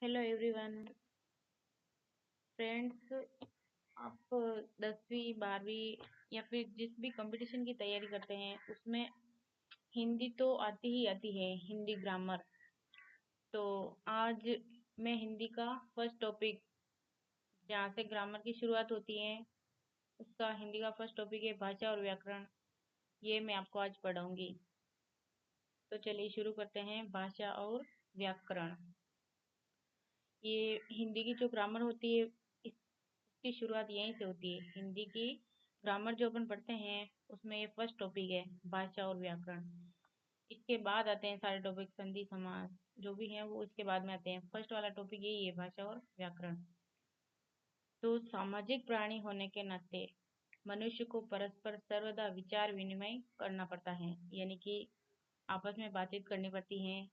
Hello everyone friends. आप 10वीं 12वीं या फिर जिस भी कंपटीशन की तैयारी करते हैं उसमें हिंदी तो आती ही आती है, हिंदी ग्रामर। तो आज मैं हिंदी का फर्स्ट टॉपिक, जहाँ से ग्रामर की शुरुआत होती है, उसका हिंदी का फर्स्ट टॉपिक है भाषा और व्याकरण। ये मैं आपको आज पढ़ाऊंगी। तो चलिए शुरू करते हैं, भाषा और व्याकरण। ये हिंदी की जो ग्रामर होती है इसकी शुरुआत यहीं से होती है। हिंदी की ग्रामर जो अपन पढ़ते हैं उसमें ये फर्स्ट टॉपिक है, भाषा और व्याकरण। इसके बाद आते हैं सारे टॉपिक, संधि समास जो भी हैं वो इसके बाद में आते हैं। फर्स्ट वाला टॉपिक यही है, भाषा और व्याकरण। तो सामाजिक प्राणी होने के नाते मनुष्य को परस्पर सर्वदा विचार विनिमय करना पड़ता है, यानी कि आपस में बातचीत करनी पड़ती है।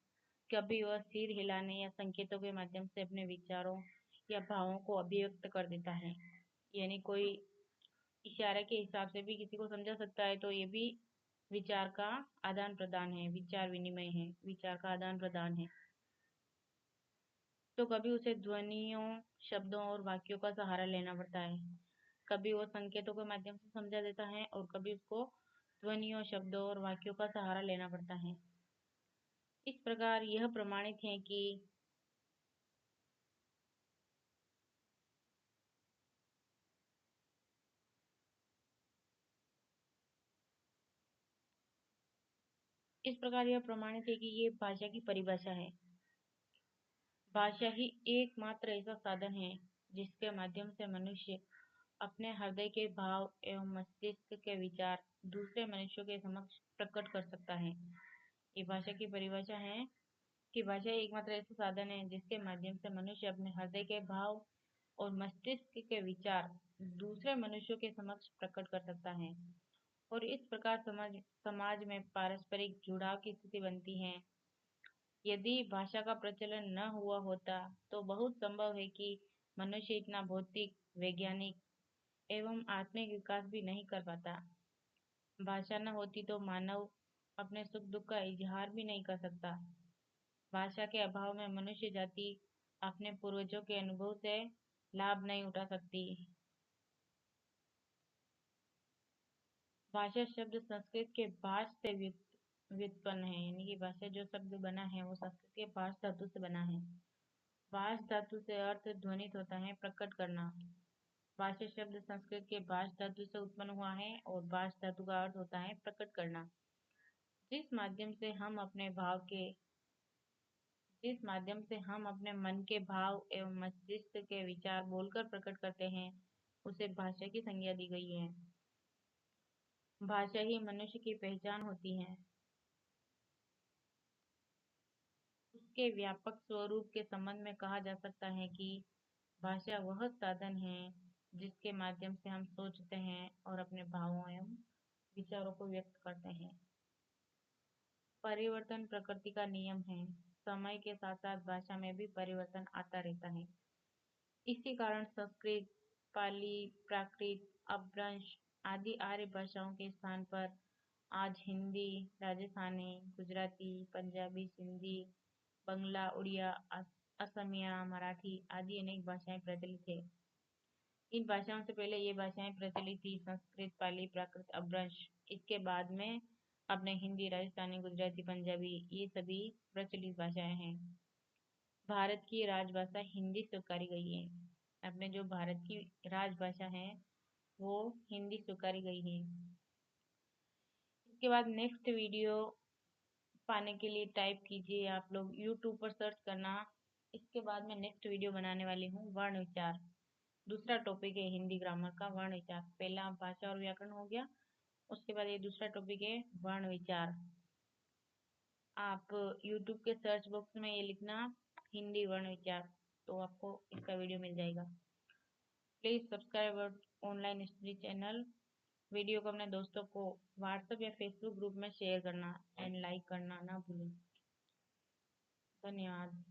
कभी वह सिर हिलाने या संकेतों के माध्यम से अपने विचारों या भावों को अभिव्यक्त कर देता है। यानी कोई इशारे के हिसाब से भी किसी को समझा सकता है, तो ये भी विचार का आदान प्रदान है, विचार विनिमय है, विचार का आदान प्रदान है। तो कभी उसे ध्वनियों, शब्दों और वाक्यों का सहारा लेना पड़ता है। कभी वो संकेतों के माध्यम से समझा देता है और कभी उसको ध्वनियों, शब्दों और वाक्यों का सहारा लेना पड़ता है। इस प्रकार यह प्रमाणित है कि यह प्रमाणित है कि ये भाषा की परिभाषा है। भाषा ही एकमात्र ऐसा साधन है जिसके माध्यम से मनुष्य अपने हृदय के भाव एवं मस्तिष्क के विचार दूसरे मनुष्यों के समक्ष प्रकट कर सकता है। ये भाषा की परिभाषा है कि भाषा एकमात्र ऐसा साधन है जिसके माध्यम से मनुष्य अपने हृदय के भाव और मस्तिष्क के विचार दूसरे मनुष्यों के समक्ष प्रकट कर सकता है। और इस प्रकार समाज में पारस्परिक जुड़ाव की स्थिति बनती है। यदि भाषा का प्रचलन न हुआ होता तो बहुत संभव है कि मनुष्य इतना भौतिक, वैज्ञानिक एवं आत्मिक विकास भी नहीं कर पाता। भाषा न होती तो मानव अपने सुख दुख का इजहार भी नहीं कर सकता। भाषा के अभाव में मनुष्य जाति अपने पूर्वजों के अनुभव से लाभ नहीं उठा सकती। भाषा शब्द संस्कृत के भाष से व्युत्पन्न है, यानी कि भाषा जो शब्द बना है वो संस्कृत के भाष धातु से बना है। भाष धातु से अर्थ ध्वनित होता है, प्रकट करना। भाषा शब्द संस्कृत के भाष धातु से उत्पन्न हुआ है और भाष धातु का अर्थ होता है प्रकट करना। जिस माध्यम से हम अपने भाव के जिस माध्यम से हम अपने मन के भाव एवं मस्तिष्क के विचार बोलकर प्रकट करते हैं उसे भाषा की संज्ञा दी गई है। भाषा ही मनुष्य की पहचान होती है। उसके व्यापक स्वरूप के संबंध में कहा जा सकता है कि भाषा वह साधन है जिसके माध्यम से हम सोचते हैं और अपने भावों एवं विचारों को व्यक्त करते हैं। परिवर्तन प्रकृति का नियम है। समय के साथ साथ भाषा में भी परिवर्तन आता रहता है। इसी कारण संस्कृत, पाली, प्राकृत, अपभ्रंश आदि आर्य भाषाओं के स्थान पर आज हिंदी, राजस्थानी, गुजराती, पंजाबी, सिंधी, बंगला, उड़िया, असमिया, मराठी आदि अनेक भाषाएं प्रचलित है। इन भाषाओं से पहले ये भाषाएं प्रचलित थी, संस्कृत, पाली, प्राकृत, अपभ्रंश। इसके बाद में अपने हिंदी, राजस्थानी, गुजराती, पंजाबी ये सभी प्रचलित भाषाएं हैं। भारत की राजभाषा हिंदी स्वीकारी गई है। अपने जो भारत की राजभाषा है वो हिंदी स्वीकारी गई है। इसके बाद नेक्स्ट वीडियो पाने के लिए टाइप कीजिए, आप लोग यूट्यूब पर सर्च करना। इसके बाद मैं नेक्स्ट वीडियो बनाने वाली हूँ वर्ण विचार। दूसरा टॉपिक है हिंदी ग्रामर का वर्ण विचार। पहला भाषा और व्याकरण हो गया, उसके बाद ये दूसरा टॉपिक है वर्ण विचार। आप यूट्यूब के सर्च बॉक्स में ये लिखना हिंदी वर्ण विचार, तो आपको इसका वीडियो मिल जाएगा। Please subscribe our online study channel. Video को अपने दोस्तों को व्हाट्सएप या फेसबुक ग्रुप में शेयर करना एंड लाइक करना ना भूलें। धन्यवाद।